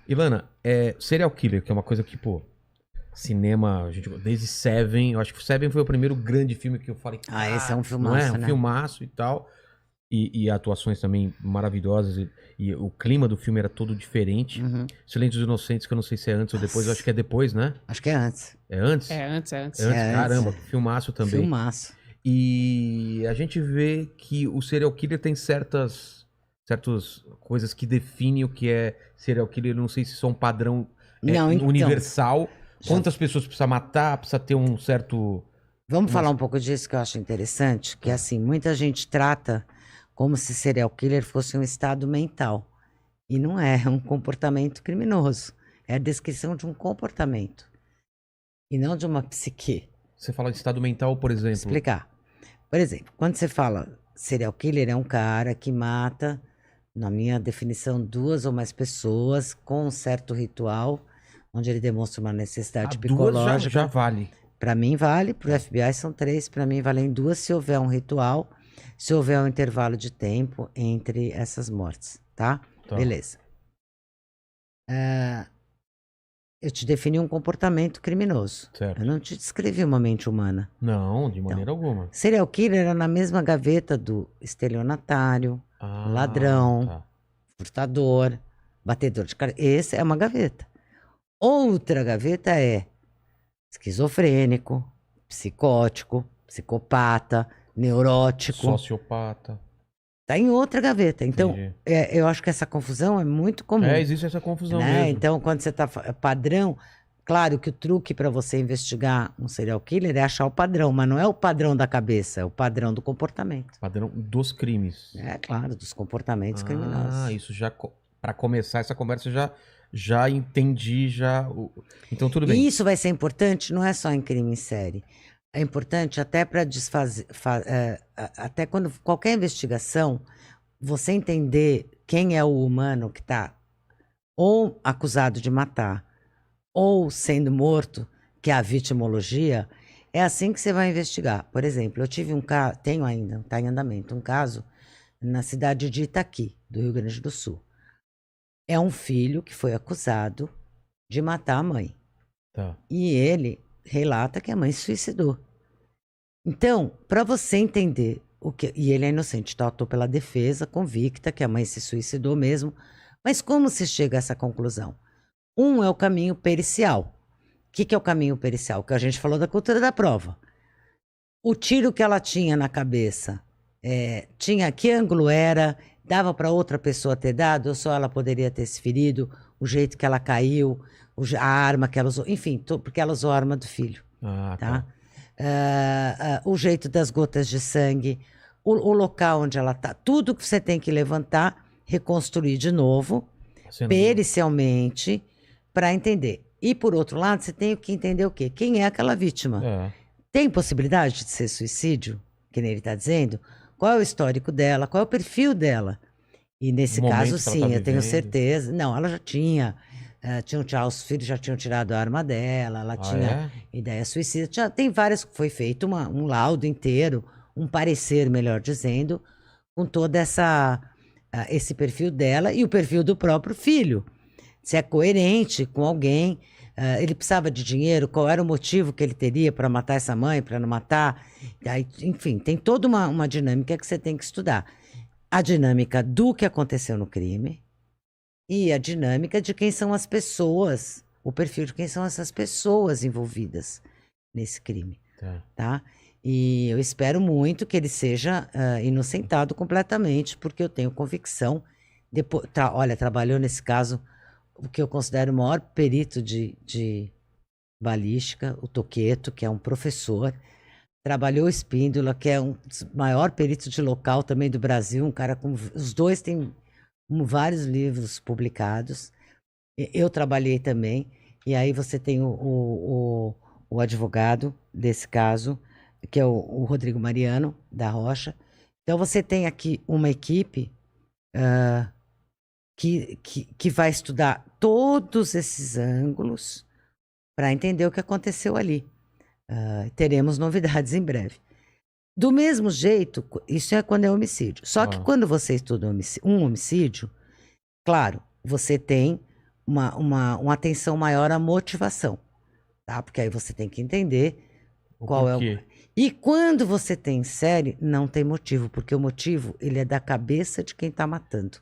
Ilana, serial killer, que é uma coisa que, pô, cinema, gente, desde Seven, eu acho que Seven foi o primeiro grande filme que eu falei, Esse é um não filmaço, é? Um né? filmaço e tal. E atuações também maravilhosas. E o clima do filme era todo diferente. Uhum. Silêncios Inocentes, que eu não sei se é antes ou depois, eu acho que é depois, né? Acho que é antes. É antes? É antes, é É antes. antes, É caramba, antes. filmaço também. Filmaço. E a gente vê que o serial killer tem certas coisas que definem o que é serial killer. Eu não sei se isso é um padrão Não, então, universal. já- Quantas pessoas precisa matar, precisa ter um certo... Vamos falar um pouco disso que eu acho interessante, que assim, muita gente trata como se serial killer fosse um estado mental. E não é, é um comportamento criminoso. É a descrição de um comportamento. E não de uma psique. Você fala de estado mental, por exemplo. Explicar. Por exemplo, quando você fala serial killer, é um cara que mata, na minha definição, 2 ou mais pessoas com um certo ritual, onde ele demonstra uma necessidade Duas psicológica. já vale. Para mim vale, para o FBI são 3, para mim valem 2 se houver um ritual, se houver um intervalo de tempo entre essas mortes, tá? Beleza. Eu te defini um comportamento criminoso. Certo. Eu não te descrevi uma mente humana. Não, de maneira alguma. Serial killer era na mesma gaveta do estelionatário, ladrão, Tá. furtador, batedor de cara. Esse é uma gaveta. Outra gaveta é esquizofrênico, psicótico, psicopata, neurótico. Sociopata. Tá em outra gaveta. Então, Entendi. eu acho que essa confusão é muito comum. Existe essa confusão né? mesmo. Então, quando você tá padrão, claro que o truque para você investigar um serial killer é achar o padrão, mas não é o padrão da cabeça, é o padrão do comportamento. Padrão dos crimes. É claro, dos comportamentos criminosos. Isso já... Para começar essa conversa, já entendi, Então, tudo bem. E isso vai ser importante, não é só em crime em série. É importante até para desfazer... até quando qualquer investigação, você entender quem é o humano que está ou acusado de matar, ou sendo morto, que é a vitimologia, é assim que você vai investigar. Por exemplo, eu tive um caso, tenho ainda, está em andamento, um caso na cidade de Itaqui, do Rio Grande do Sul. É um filho que foi acusado de matar a mãe. Tá. E ele relata que a mãe se suicidou. Então, para você entender o que... E ele é inocente, então atuou pela defesa, convicta que a mãe se suicidou mesmo. Mas como se chega a essa conclusão? Um é o caminho pericial. O que é o caminho pericial? Que a gente falou da cultura da prova. O tiro que ela tinha na cabeça, tinha que ângulo era, dava para outra pessoa ter dado, ou só ela poderia ter se ferido, o jeito que ela caiu, a arma que ela usou, enfim, porque ela usou a arma do filho. Tá? O jeito das gotas de sangue, o local onde ela está, tudo que você tem que levantar, reconstruir de novo, pericialmente, para entender. E, por outro lado, você tem que entender o quê? Quem é aquela vítima? Tem possibilidade de ser suicídio? Que nem ele está dizendo? Qual é o histórico dela? Qual é o perfil dela? E nesse caso, sim, eu tenho certeza. Não, ela já tinha... os filhos já tinham tirado a arma dela, ela tinha ideia suicida. Tem várias... Foi feito um laudo inteiro, um parecer, melhor dizendo, com toda esse perfil dela e o perfil do próprio filho. Se é coerente com alguém, ele precisava de dinheiro, qual era o motivo que ele teria para matar essa mãe, para não matar. Aí, enfim, tem toda uma dinâmica que você tem que estudar. A dinâmica do que aconteceu no crime e a dinâmica de quem são as pessoas, o perfil de quem são essas pessoas envolvidas nesse crime. Tá? E eu espero muito que ele seja inocentado completamente, porque eu tenho convicção. Olha, trabalhou nesse caso o que eu considero o maior perito de balística, o Toqueto, que é um professor. Trabalhou o Espíndola, que é um dos maior perito de local também do Brasil, um cara com... Os dois têm vários livros publicados. Eu trabalhei também. E aí você tem o advogado desse caso, que é o Rodrigo Mariano, da Rocha. Então você tem aqui uma equipe que vai estudar todos esses ângulos para entender o que aconteceu ali. Teremos novidades em breve. Do mesmo jeito, isso é quando é homicídio. Só que quando você estuda um homicídio, claro, você tem uma atenção maior à motivação, tá? Porque aí você tem que entender qual é o... porquê. E quando você tem série, não tem motivo, porque o motivo, ele é da cabeça de quem tá matando.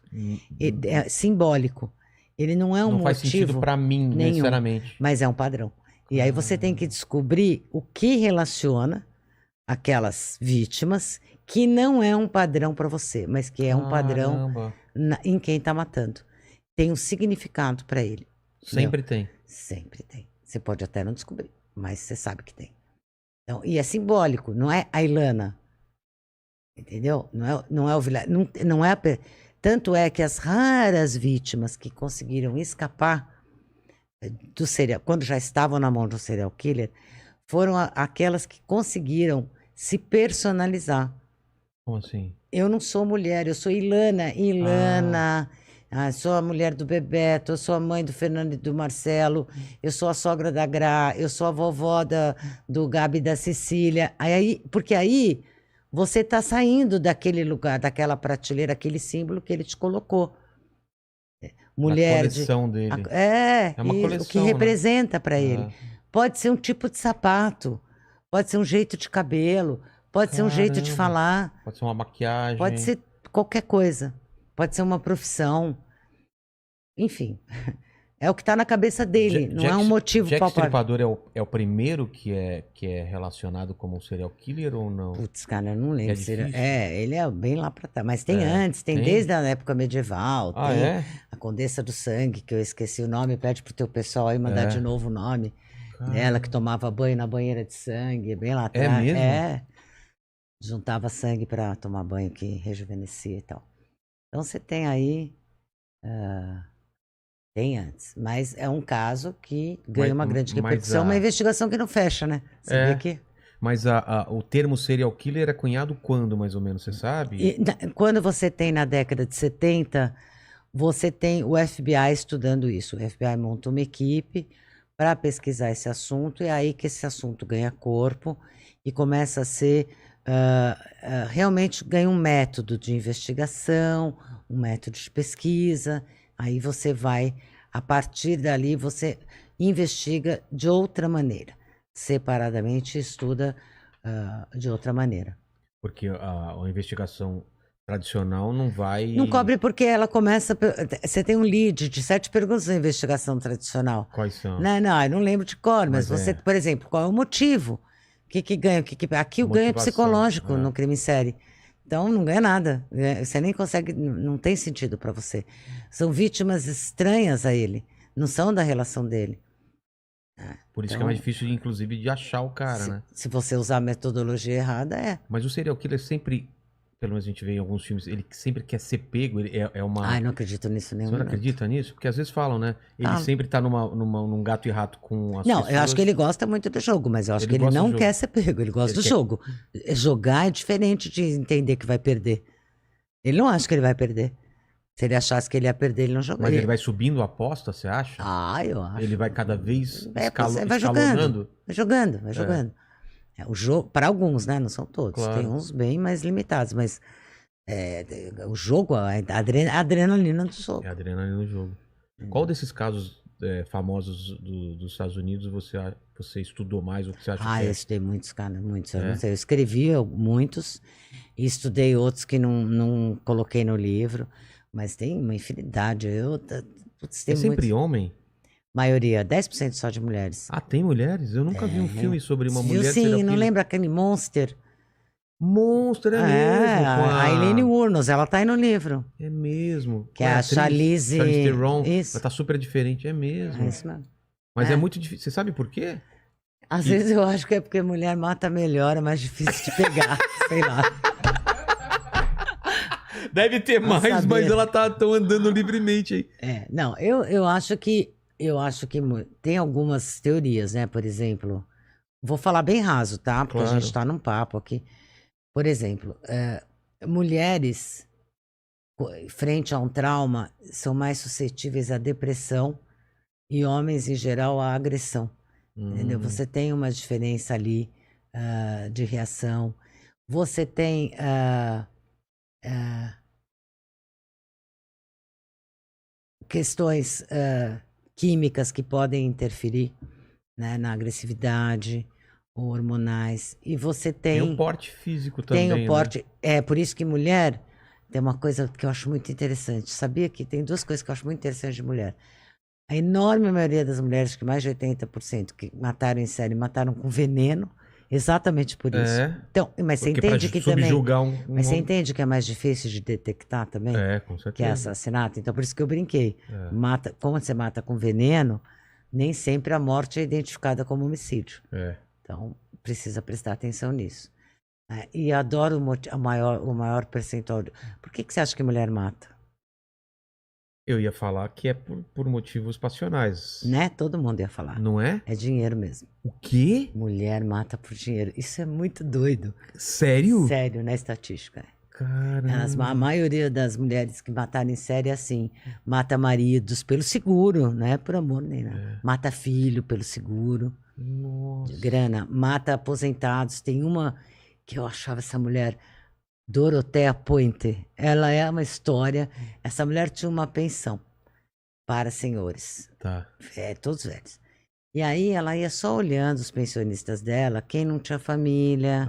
Ele é simbólico. Ele não é um Não faz sentido motivo pra mim, nenhum, necessariamente. mas é um padrão. E aí você tem que descobrir o que relaciona aquelas vítimas que não é um padrão para você, mas que é um padrão Caramba. em quem tá matando. Tem um significado para ele. Sempre tem. Sempre tem. Você pode até não descobrir, mas você sabe que tem. Então, e é simbólico, não é a Ilana. Entendeu? Não é o Vilar. Não é tanto é que as raras vítimas que conseguiram escapar do serial, quando já estavam na mão do serial killer, foram aquelas que conseguiram se personalizar. Como assim? Eu não sou mulher, eu sou Ilana. Ilana. Sou a mulher do Bebeto, eu sou a mãe do Fernando e do Marcelo, eu sou a sogra da Gra, eu sou a vovó do Gabi e da Cecília. Porque aí você está saindo daquele lugar, daquela prateleira, aquele símbolo que ele te colocou. Mulher A coleção dele. É uma o que coleção, né? representa para ele. Pode ser um tipo de sapato, pode ser um jeito de cabelo, pode ser um jeito de Caramba. falar, Pode ser uma maquiagem. pode ser qualquer coisa, pode ser uma profissão. Enfim, é o que está na cabeça dele, não é um motivo Jack palpável. Stripador é o primeiro que é relacionado como um serial killer ou não? Putz, cara, eu não lembro. É difícil? Ele é bem lá pra trás. Mas tem antes, tem desde a época medieval, tem a Condessa do Sangue, que eu esqueci o nome, pede pro teu pessoal aí mandar de novo o nome dela, que tomava banho na banheira de sangue, bem lá atrás. É mesmo? Juntava sangue pra tomar banho, que rejuvenescia e tal. Então você tem aí... Tem antes, mas é um caso que ganha uma grande repercussão, uma investigação que não fecha, né? Você vê que... Mas o termo serial killer é cunhado quando, mais ou menos, você sabe? Quando você tem na década de 70, você tem o FBI estudando isso. O FBI monta uma equipe para pesquisar esse assunto, e é aí que esse assunto ganha corpo e começa a ser... realmente ganha um método de investigação, um método de pesquisa. Aí você vai, a partir dali, você investiga de outra maneira. Separadamente, estuda de outra maneira. Porque a investigação tradicional não vai... Não cobre porque ela começa... Você tem um lead de 7 perguntas na investigação tradicional. Quais são? Não, eu não lembro de cor, mas você, por exemplo, qual é o motivo? O que ganha? Aqui o ganho é psicológico no crime em série. Então, não ganha nada. Você nem consegue... Não tem sentido para você. São vítimas estranhas a ele. Não são da relação dele. Por isso que é mais difícil, inclusive, de achar o cara, né? Se você usar a metodologia errada, Mas o serial killer sempre... Pelo menos a gente vê em alguns filmes, ele sempre quer ser pego, ele é uma... Ai, não acredito nisso nenhum Você não minuto. acredita nisso? Porque às vezes falam, né? Ele sempre tá num gato e rato com as Não, pessoas. eu acho que ele gosta muito do jogo, mas eu acho que ele não quer ser pego, ele gosta do jogo. Jogar é diferente de entender que vai perder. Ele não acha que ele vai perder. Se ele achasse que ele ia perder, ele não jogaria. Mas ele vai subindo a aposta, você acha? Eu acho. Ele vai cada vez vai escalonando? Vai jogando. O jogo, para alguns, né? Não são todos. Claro. Tem uns bem mais limitados, mas o jogo, a adrenalina do jogo. É a adrenalina do jogo. Qual desses casos famosos dos Estados Unidos você estudou mais? O que você acha que eu estudei muitos, cara, muitos. Eu não sei, eu escrevi muitos e estudei outros que não coloquei no livro, mas tem uma infinidade. É sempre homem? Maioria, 10% só de mulheres. Tem mulheres? Eu nunca vi um filme sobre uma mulher. Sim, não lembra aquele Monster? Monster, mesmo. A Eileen Wuornos, ela tá aí no livro. É mesmo. Que é a Charlize Theron. Isso. Ela tá super diferente, é mesmo. É isso mesmo. Mas é muito difícil. Você sabe por quê? Às vezes eu acho que é porque mulher mata melhor, é mais difícil de pegar, sei lá. Deve ter mais, mas ela tão andando livremente aí. Não, eu acho que tem algumas teorias, né? Por exemplo, vou falar bem raso, tá? Porque a gente tá num papo aqui. Por exemplo, mulheres frente a um trauma são mais suscetíveis à depressão e homens, em geral, à agressão. Entendeu? Você tem uma diferença ali de reação. Você tem questões químicas que podem interferir, né, na agressividade, hormonais. E você Tem tem o porte físico tem também, o porte. É por isso que mulher tem uma coisa que eu acho muito interessante. Sabia que tem duas coisas que eu acho muito interessantes de mulher. A enorme maioria das mulheres, que mais de 80% que mataram em série, mataram com veneno, exatamente por isso. É, Então, mas você porque pra entende que também. subjugar Mas você entende que é mais difícil de detectar também? É, com Que é certeza. assassinato? Então, por isso que eu brinquei. É. Como você mata com veneno, nem sempre a morte é identificada como homicídio. É. Então, precisa prestar atenção nisso. E adoro o maior percentual. Por que você acha que mulher mata? Eu ia falar que é por motivos passionais. Né? Todo mundo ia falar. Não é? É dinheiro mesmo. O quê? Mulher mata por dinheiro. Isso é muito doido. Sério? Sério, na estatística. Caramba. A maioria das mulheres que mataram em série é assim. Mata maridos pelo seguro, não é por amor nem nada. É. Mata filho pelo seguro. Nossa. De grana. Mata aposentados. Tem uma que eu achava essa mulher... Dorothea Pointer. Ela é uma história. Essa mulher tinha uma pensão para senhores. Tá. Todos velhos. E aí ela ia só olhando os pensionistas dela, quem não tinha família,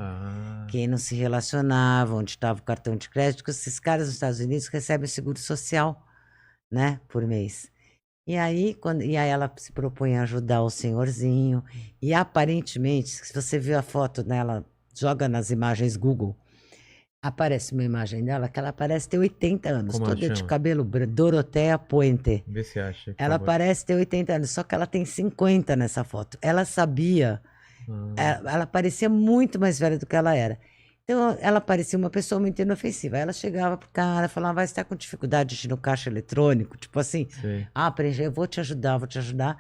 quem não se relacionava, onde estava o cartão de crédito, porque esses caras nos Estados Unidos recebem seguro social, né, por mês. E aí ela se propõe a ajudar o senhorzinho. E aparentemente, se você viu a foto dela, joga nas imagens Google, aparece uma imagem dela que ela parece ter 80 anos, Como ela toda de chama? cabelo branco, Dorothea Pointer. Vê se acha. por Ela favor. parece ter 80 anos, só que ela tem 50 nessa foto. Ela sabia, ela parecia muito mais velha do que ela era. Então, ela parecia uma pessoa muito inofensiva. Aí ela chegava pro cara, falava, vai estar com dificuldade de ir no caixa eletrônico, tipo assim, Sei. preencher, eu vou te ajudar, vou te ajudar.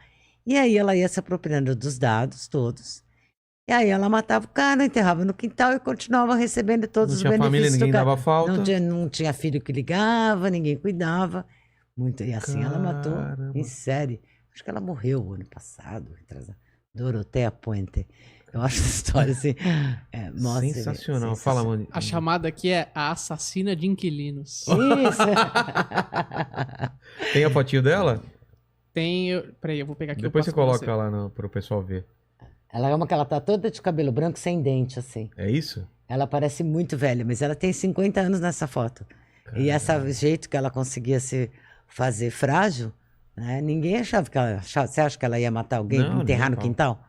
E aí ela ia se apropriando dos dados todos. E aí ela matava o cara, enterrava no quintal e continuava recebendo todos Não os tinha benefícios família, ninguém do cara. dava falta. Não tinha filho que ligava, ninguém cuidava. Muito. E assim ela matou Caramba. em série. Acho que ela morreu ano passado, retrasado. Dorothea Pointer. Eu acho essa história assim. Mostra, Sensacional. Fala, mano. A chamada aqui é a assassina de inquilinos. Isso. Tem a fotinho dela? Peraí, eu vou pegar aqui. Depois você eu passo pra coloca lá pro pessoal ver. Ela é uma que ela tá toda de cabelo branco sem dente, assim. É isso? Ela parece muito velha, mas ela tem 50 anos nessa foto. E esse jeito que ela conseguia se fazer frágil, né? Ninguém achava que ela... Você acha que ela ia matar alguém, Não, enterrar nem no pau. quintal?